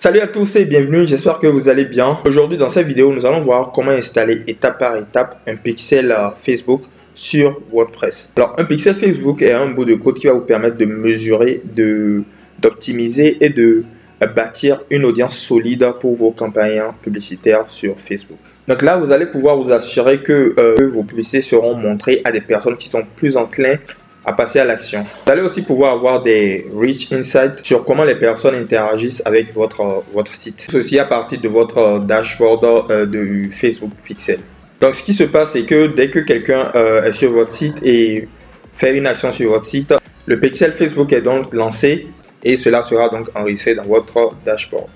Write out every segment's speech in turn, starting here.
Salut à tous et bienvenue, j'espère que vous allez bien. Aujourd'hui dans cette vidéo, nous allons voir comment installer étape par étape un pixel Facebook sur WordPress. Alors un pixel Facebook est un bout de code qui va vous permettre de mesurer, d'optimiser et de bâtir une audience solide pour vos campagnes publicitaires sur Facebook. Donc là, vous allez pouvoir vous assurer que vos publicités seront montrées à des personnes qui sont plus enclins à passer à l'action. Vous allez aussi pouvoir avoir des rich insights sur comment les personnes interagissent avec votre site. Ceci à partir de votre dashboard de Facebook Pixel. Donc ce qui se passe, c'est que dès que quelqu'un est sur votre site et fait une action sur votre site, le pixel Facebook est donc lancé et cela sera donc enregistré dans votre dashboard.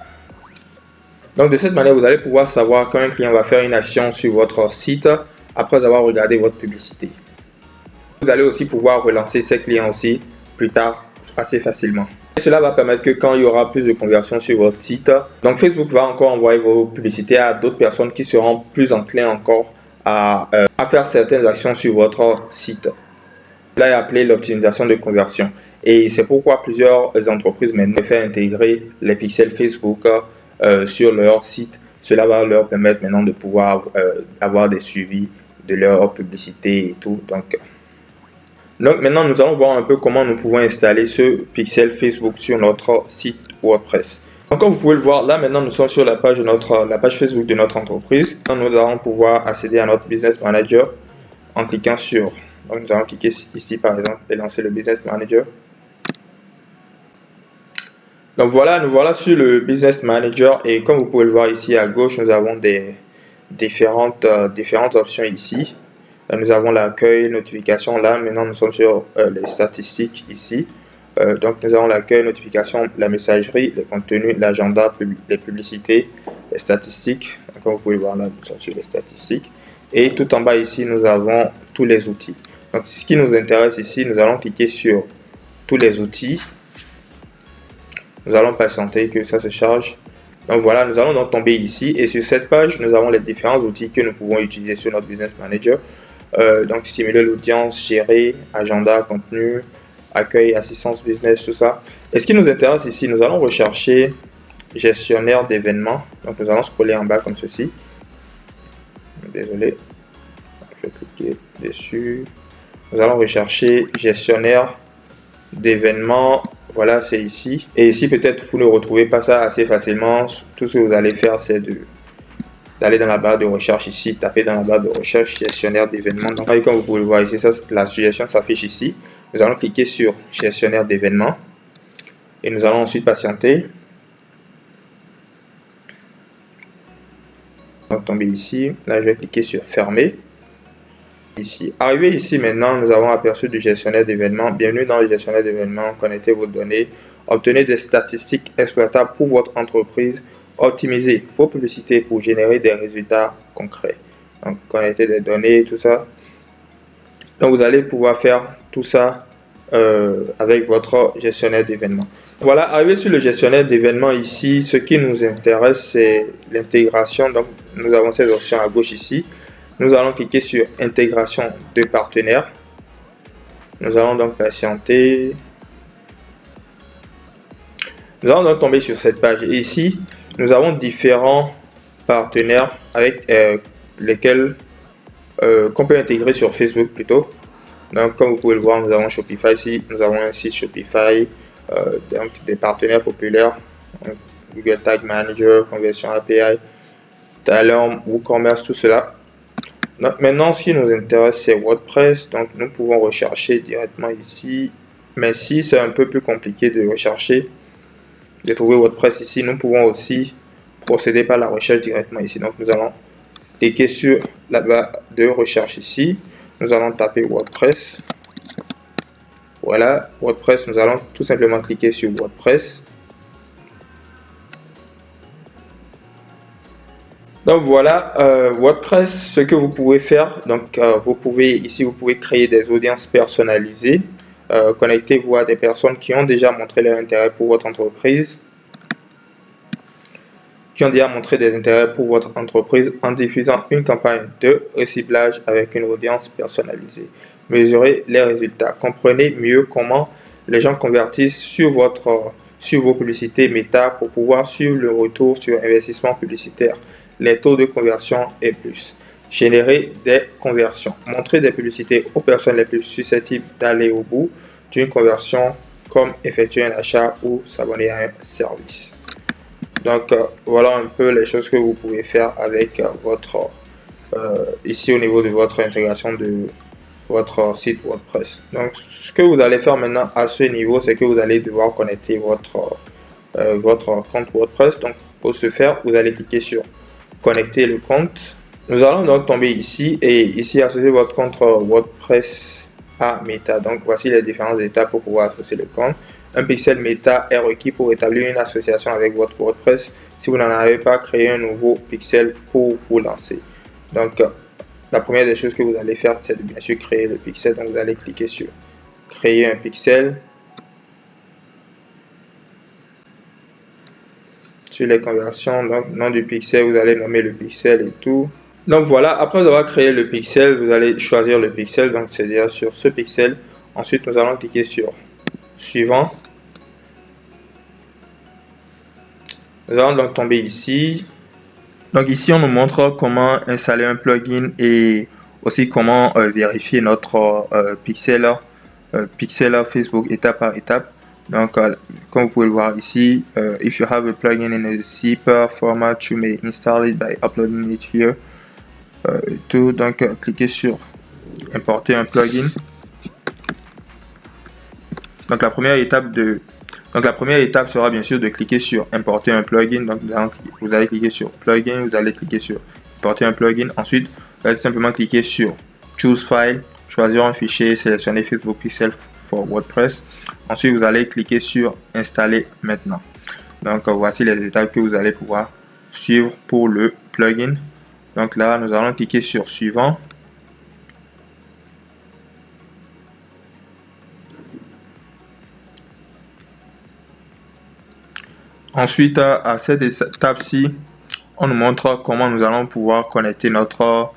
Donc de cette manière, vous allez pouvoir savoir quand un client va faire une action sur votre site après avoir regardé votre publicité. Vous allez aussi pouvoir relancer ces clients aussi plus tard assez facilement. Et cela va permettre que quand il y aura plus de conversions sur votre site, donc Facebook va encore envoyer vos publicités à d'autres personnes qui seront plus enclins encore à faire certaines actions sur votre site. Cela est appelé l'optimisation de conversion. Et c'est pourquoi plusieurs entreprises maintenant font intégrer les pixels Facebook sur leur site. Cela va leur permettre maintenant de pouvoir avoir des suivis de leur publicité et tout. Donc maintenant, nous allons voir un peu comment nous pouvons installer ce pixel Facebook sur notre site WordPress. Donc comme vous pouvez le voir, là maintenant nous sommes sur la page Facebook de notre entreprise. Nous allons pouvoir accéder à notre Business Manager en cliquant sur. Donc nous allons cliquer ici par exemple et lancer le Business Manager. Donc voilà, nous voilà sur le Business Manager et comme vous pouvez le voir ici à gauche, nous avons des différentes options ici. Nous avons l'accueil, notification. Là, maintenant, nous sommes sur les statistiques ici. Donc, nous avons l'accueil, notification, la messagerie, le contenu, l'agenda, les publicités, les statistiques. Donc, comme vous pouvez voir là, nous sommes sur les statistiques. Et tout en bas ici, nous avons tous les outils. Donc, ce qui nous intéresse ici, nous allons cliquer sur tous les outils. Nous allons patienter que ça se charge. Donc voilà, nous allons donc tomber ici. Et sur cette page, nous avons les différents outils que nous pouvons utiliser sur notre Business Manager. Donc stimuler l'audience, gérer, agenda, contenu, accueil, assistance business, tout ça. Et ce qui nous intéresse ici, nous allons rechercher gestionnaire d'événements. Donc nous allons scroller en bas comme ceci. Désolé, je vais cliquer dessus. Nous allons rechercher gestionnaire d'événements. Voilà, c'est ici. Et ici, peut-être vous ne retrouvez pas ça assez facilement. Tout ce que vous allez faire, c'est d'aller dans la barre de recherche ici, taper dans la barre de recherche gestionnaire d'événements. Donc, comme vous pouvez le voir ici, ça, la suggestion s'affiche ici. Nous allons cliquer sur gestionnaire d'événements et nous allons ensuite patienter. Donc, tomber ici. Là, je vais cliquer sur fermer. Ici. Arrivé ici maintenant, nous avons aperçu du gestionnaire d'événements. Bienvenue dans le gestionnaire d'événements. Connectez vos données. Obtenez des statistiques exploitables pour votre entreprise. Optimiser vos publicités pour générer des résultats concrets. Donc, connecter des données, tout ça. Donc, vous allez pouvoir faire tout ça avec votre gestionnaire d'événements. Voilà, arrivé sur le gestionnaire d'événements ici, ce qui nous intéresse, c'est l'intégration. Donc, nous avons ces options à gauche ici. Nous allons cliquer sur intégration de partenaires. Nous allons donc patienter. Nous allons donc tomber sur cette page. Et ici, nous avons différents partenaires avec lesquels qu'on peut intégrer sur Facebook plutôt. Donc, comme vous pouvez le voir, nous avons Shopify ici. Nous avons un site Shopify, donc des partenaires populaires, Google Tag Manager, Conversion API, Talent, WooCommerce, tout cela. Donc maintenant, ce qui nous intéresse, c'est WordPress. Donc nous pouvons rechercher directement ici. Mais si c'est un peu plus compliqué de rechercher, de trouver WordPress ici, nous pouvons aussi procéder par la recherche directement ici. Donc nous allons cliquer sur la barre de recherche ici. Nous allons taper WordPress. Voilà, WordPress. Nous allons tout simplement cliquer sur WordPress. Donc voilà, WordPress, ce que vous pouvez faire, donc vous pouvez créer des audiences personnalisées, connectez-vous à des personnes qui ont déjà montré leur intérêt pour votre entreprise, en diffusant une campagne de reciblage avec une audience personnalisée. Mesurez les résultats, comprenez mieux comment les gens convertissent sur votre sur vos publicités Meta pour pouvoir suivre le retour sur investissement publicitaire, les taux de conversion et plus. Générer des conversions. Montrer des publicités aux personnes les plus susceptibles d'aller au bout d'une conversion, comme effectuer un achat ou s'abonner à un service. Donc voilà un peu les choses que vous pouvez faire avec votre ici au niveau de votre intégration de votre site WordPress. Donc ce que vous allez faire maintenant à ce niveau, c'est que vous allez devoir connecter votre compte WordPress. Donc pour ce faire, vous allez cliquer sur connecter le compte. Nous allons donc tomber ici et ici associer votre compte WordPress à Meta. Donc voici les différentes étapes pour pouvoir associer le compte. Un pixel Meta est requis pour établir une association avec votre WordPress. Si vous n'en avez pas, créé un nouveau pixel pour vous lancer. Donc la première des choses que vous allez faire, c'est de bien sûr créer le pixel. Donc vous allez cliquer sur créer un pixel. Sur les conversions, donc nom du pixel, vous allez nommer le pixel et tout. Donc voilà, après avoir créé le pixel, vous allez choisir le pixel, donc c'est-à-dire sur ce pixel. Ensuite, nous allons cliquer sur suivant. Nous allons donc tomber ici. Donc ici, on nous montre comment installer un plugin et aussi comment vérifier notre pixel Facebook étape par étape. Donc, comme vous pouvez le voir ici, if you have a plugin in a zipper format, you may install it by uploading it here. Donc, cliquez sur importer un plugin. Donc, la première étape sera bien sûr de cliquer sur importer un plugin. Donc, vous allez cliquer sur plugin, vous allez cliquer sur importer un plugin. Ensuite, vous allez simplement cliquer sur choose file, choisir un fichier, sélectionner Facebook Pixel for WordPress. Ensuite, vous allez cliquer sur installer maintenant. Donc, voici les étapes que vous allez pouvoir suivre pour le plugin. Donc là, nous allons cliquer sur suivant. Ensuite, à cette étape-ci, on nous montre comment nous allons pouvoir connecter notre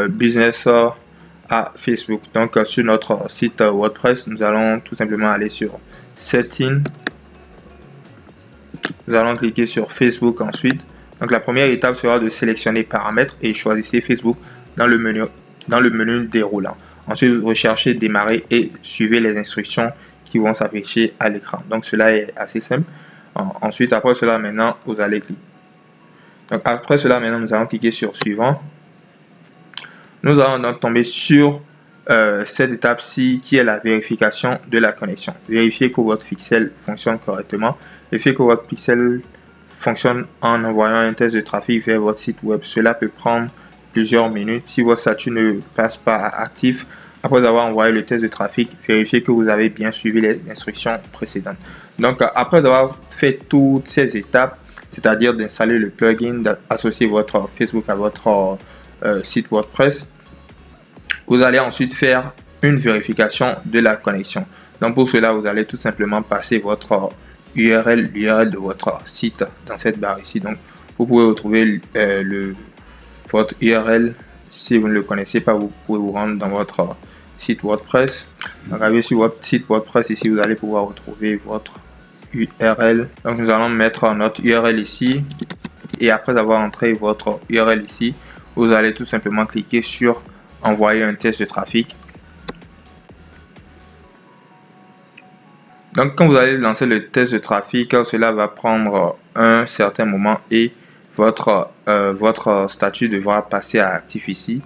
business à Facebook. Donc, sur notre site WordPress, nous allons tout simplement aller sur Settings. Nous allons cliquer sur Facebook ensuite. Donc, la première étape sera de sélectionner Paramètres et choisissez Facebook dans le menu déroulant. Ensuite, recherchez Démarrer et suivez les instructions qui vont s'afficher à l'écran. Donc, cela est assez simple. Ensuite, après cela, maintenant, vous allez cliquer. Donc, après cela, maintenant, nous allons cliquer sur Suivant. Nous allons donc tomber sur cette étape-ci qui est la vérification de la connexion. Vérifiez que votre pixel fonctionne correctement. Vérifiez que votre pixel fonctionne en envoyant un test de trafic vers votre site web. Cela peut prendre plusieurs minutes. Si votre statut ne passe pas à actif, après avoir envoyé le test de trafic, vérifiez que vous avez bien suivi les instructions précédentes. Donc, après avoir fait toutes ces étapes, c'est-à-dire d'installer le plugin, d'associer votre Facebook à votre site WordPress, vous allez ensuite faire une vérification de la connexion. Donc, pour cela, vous allez tout simplement passer votre l'URL de votre site dans cette barre ici. Donc, vous pouvez retrouver votre URL. Si vous ne le connaissez pas, vous pouvez vous rendre dans votre site WordPress. Donc, arrivez sur votre site WordPress ici, vous allez pouvoir retrouver votre URL. Donc, nous allons mettre notre URL ici. Et après avoir entré votre URL ici, vous allez tout simplement cliquer sur envoyer un test de trafic. Donc, quand vous allez lancer le test de trafic, cela va prendre un certain moment et votre statut devra passer à actif ici.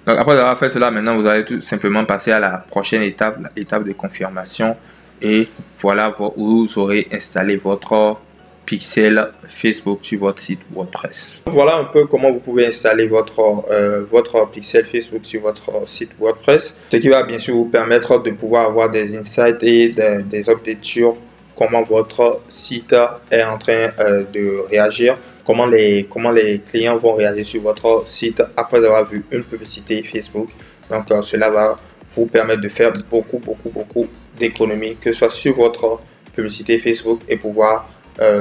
Donc, après avoir fait cela, maintenant, vous allez tout simplement passer à la prochaine étape, l'étape de confirmation. Et voilà où vous aurez installé votre pixel Facebook sur votre site WordPress. Voilà un peu comment vous pouvez installer votre pixel Facebook sur votre site WordPress, ce qui va bien sûr vous permettre de pouvoir avoir des insights et des updates sur comment votre site est en train de réagir, comment les clients vont réagir sur votre site après avoir vu une publicité Facebook. Donc cela va vous permettre de faire beaucoup d'économies, que ce soit sur votre publicité Facebook, et pouvoir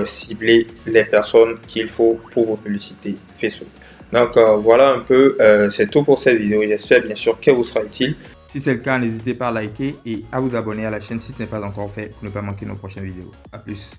cibler les personnes qu'il faut pour vos publicités Facebook. Donc voilà un peu, c'est tout pour cette vidéo. J'espère bien sûr qu'elle vous sera utile. Si c'est le cas, n'hésitez pas à liker et à vous abonner à la chaîne si ce n'est pas encore fait pour ne pas manquer nos prochaines vidéos. A plus.